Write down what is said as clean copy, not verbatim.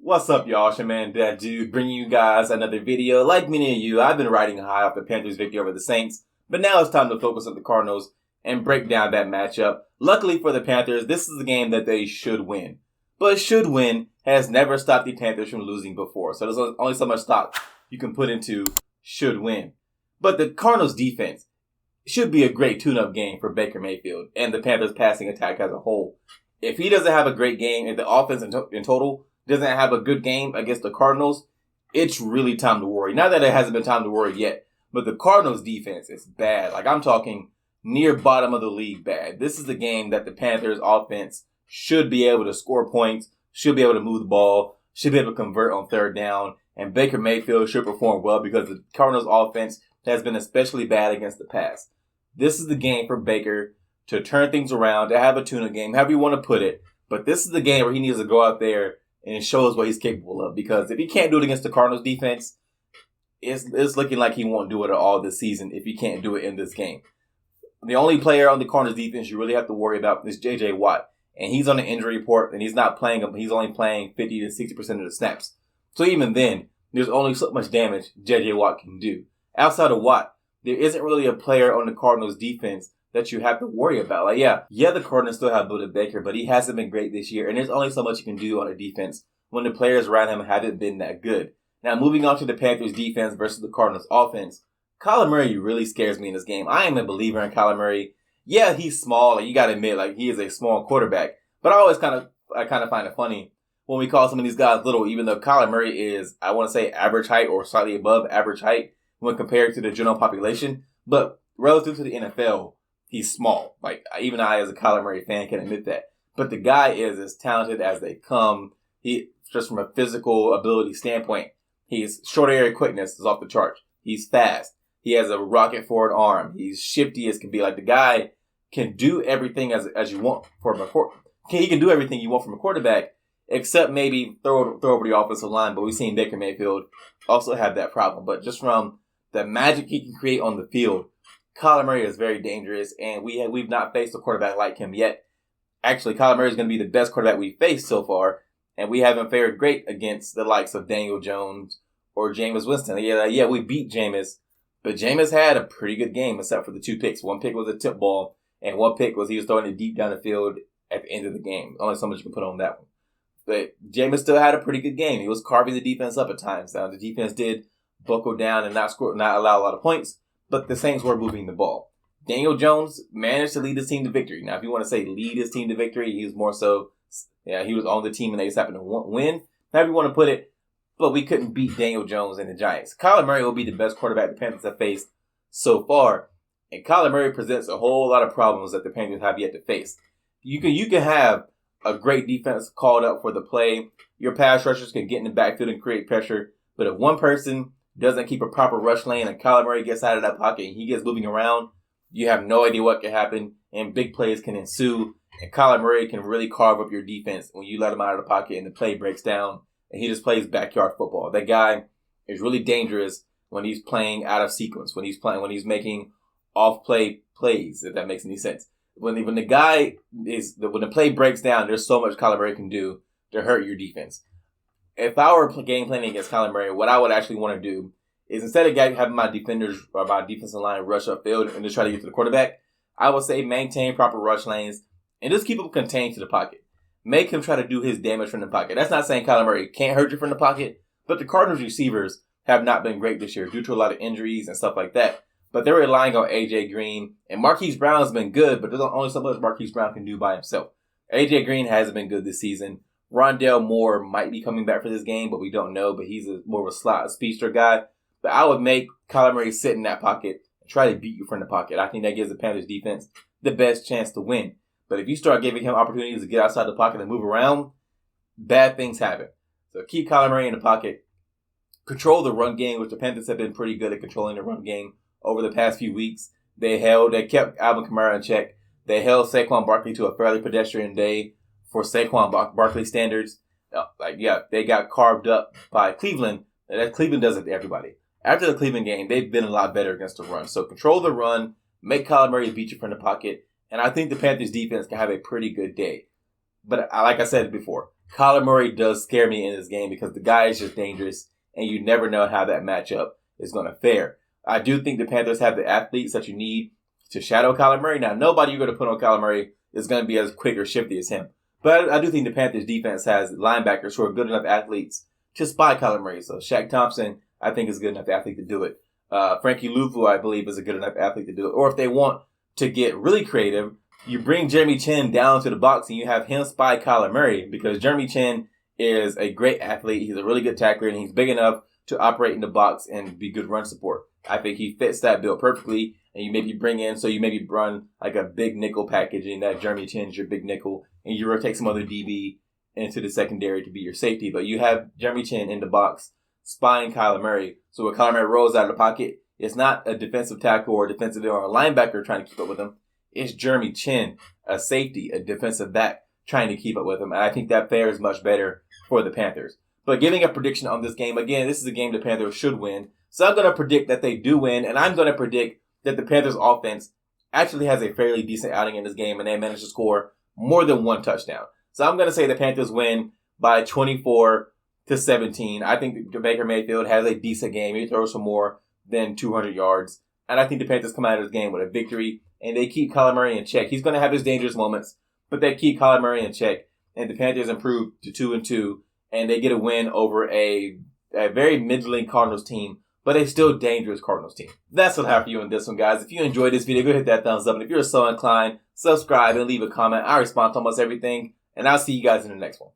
What's up, y'all? It's your man, That Dude, bringing you guys another video. Like many of you, I've been riding high off the Panthers' victory over the Saints, but now it's time to focus on the Cardinals and break down that matchup. Luckily for the Panthers, this is a game that they should win. But should win has never stopped the Panthers from losing before, so there's only so much stock you can put into should win. But the Cardinals' defense should be a great tune-up game for Baker Mayfield and the Panthers' passing attack as a whole. If he doesn't have a great game, if the offense in total doesn't have a good game against the Cardinals, it's really time to worry. Not that it hasn't been time to worry yet, but the Cardinals defense is bad. Like, I'm talking near bottom of the league bad. This is the game that the Panthers offense should be able to score points, should be able to move the ball, should be able to convert on third down, and Baker Mayfield should perform well because the Cardinals offense has been especially bad against the pass. This is the game for Baker to turn things around, to have a tune-up game, however you want to put it. But this is the game where he needs to go out there and show us what he's capable of. Because if he can't do it against the Cardinals defense, it's looking like he won't do it at all this season if he can't do it in this game. The only player on the Cardinals defense you really have to worry about is J.J. Watt. And he's on the injury report, and he's not playing. He's only playing 50 to 60% of the snaps. So even then, there's only so much damage J.J. Watt can do. Outside of Watt, there isn't really a player on the Cardinals defense that you have to worry about. Like, yeah, the Cardinals still have Budda Baker, but he hasn't been great this year, and there's only so much you can do on a defense when the players around him haven't been that good. Now, moving on to the Panthers defense versus the Cardinals offense, Kyler Murray really scares me in this game. I am a believer in Kyler Murray. Yeah, he's small. Like, you got to admit, like, he is a small quarterback, but I always kind of find it funny when we call some of these guys little, even though Kyler Murray is, I want to say, average height or slightly above average height when compared to the general population. But relative to the NFL, he's small. Like, even I, as a Kyler Murray fan, can admit that. But the guy is as talented as they come. He, just from a physical ability standpoint, his short area quickness is off the charts. He's fast. He has a rocket forward arm. He's shifty as can be. Like, the guy can do everything as you want from a quarterback. He can do everything you want from a quarterback, except maybe throw over the offensive line. But we've seen Baker Mayfield also have that problem. But just from the magic he can create on the field, Kyler Murray is very dangerous, and we've not faced a quarterback like him yet. Actually, Kyler Murray is going to be the best quarterback we've faced so far, and we haven't fared great against the likes of Daniel Jones or Jameis Winston. Yeah, we beat Jameis, but Jameis had a pretty good game except for the 2 picks. One pick was a tip ball, and one pick was he was throwing it deep down the field at the end of the game. Only so much you can put on that one. But Jameis still had a pretty good game. He was carving the defense up at times. Now, the defense did buckle down and not allow a lot of points, but the Saints were moving the ball. Daniel Jones managed to lead his team to victory. Now, if you want to say lead his team to victory, he was more so, he was on the team and they just happened to win. However you want to put it, but we couldn't beat Daniel Jones and the Giants. Kyler Murray will be the best quarterback the Panthers have faced so far, and Kyler Murray presents a whole lot of problems that the Panthers have yet to face. You can have a great defense called up for the play. Your pass rushers can get in the backfield and create pressure, but if one person doesn't keep a proper rush lane and Kyler Murray gets out of that pocket and he gets moving around, you have no idea what can happen and big plays can ensue. And Kyler Murray can really carve up your defense when you let him out of the pocket and the play breaks down and he just plays backyard football. That guy is really dangerous when he's playing out of sequence, when he's making off-play plays, if that makes any sense. When the play breaks down, there's so much Kyler Murray can do to hurt your defense. If I were game planning against Kyler Murray, what I would actually want to do is instead of having my defenders or my defensive line rush upfield and just try to get to the quarterback, I would say maintain proper rush lanes and just keep him contained to the pocket. Make him try to do his damage from the pocket. That's not saying Kyler Murray can't hurt you from the pocket, but the Cardinals receivers have not been great this year due to a lot of injuries and stuff like that. But they're relying on A.J. Green, and Marquise Brown has been good, but there's only so much Marquise Brown can do by himself. A.J. Green hasn't been good this season. Rondell Moore might be coming back for this game, but we don't know. But he's more of a slot speedster guy. But I would make Kyler Murray sit in that pocket and try to beat you from the pocket. I think that gives the Panthers defense the best chance to win. But if you start giving him opportunities to get outside the pocket and move around, bad things happen. So keep Kyler Murray in the pocket. Control the run game, which the Panthers have been pretty good at controlling the run game over the past few weeks. They kept Alvin Kamara in check. They held Saquon Barkley to a fairly pedestrian day for Saquon Barkley standards. They got carved up by Cleveland. And that Cleveland does it to everybody. After the Cleveland game, they've been a lot better against the run. So control the run, make Kyler Murray beat you from the pocket, and I think the Panthers defense can have a pretty good day. But like I said before, Kyler Murray does scare me in this game because the guy is just dangerous, and you never know how that matchup is going to fare. I do think the Panthers have the athletes that you need to shadow Kyler Murray. Now, nobody you're going to put on Kyler Murray is going to be as quick or shifty as him. But I do think the Panthers defense has linebackers who are good enough athletes to spy Kyler Murray. So Shaq Thompson, I think, is a good enough athlete to do it. Frankie Luvu, I believe, is a good enough athlete to do it. Or if they want to get really creative, you bring Jeremy Chin down to the box and you have him spy Kyler Murray, because Jeremy Chin is a great athlete. He's a really good tackler, and he's big enough to operate in the box and be good run support. I think he fits that bill perfectly. And you maybe run like a big nickel package, and that Jeremy Chin's your big nickel, and you rotate some other DB into the secondary to be your safety. But you have Jeremy Chin in the box spying Kyler Murray. So when Kyler Murray rolls out of the pocket, it's not a defensive tackle or a defensive or a linebacker trying to keep up with him. It's Jeremy Chin, a safety, a defensive back, trying to keep up with him. And I think that fares much better for the Panthers. But giving a prediction on this game, again, this is a game the Panthers should win. So I'm going to predict that they do win, and I'm going to predict that the Panthers offense actually has a fairly decent outing in this game, and they managed to score more than one touchdown. So I'm going to say the Panthers win by 24-17. I think Baker Mayfield has a decent game. He throws for more than 200 yards. And I think the Panthers come out of this game with a victory, and they keep Kyler Murray in check. He's going to have his dangerous moments, but they keep Kyler Murray in check, and the Panthers improve to 2-2, and they get a win over a very middling Cardinals team, but a still dangerous Cardinals team. That's what I have for you in this one, guys. If you enjoyed this video, go hit that thumbs up. And if you're so inclined, subscribe and leave a comment. I respond to almost everything. And I'll see you guys in the next one.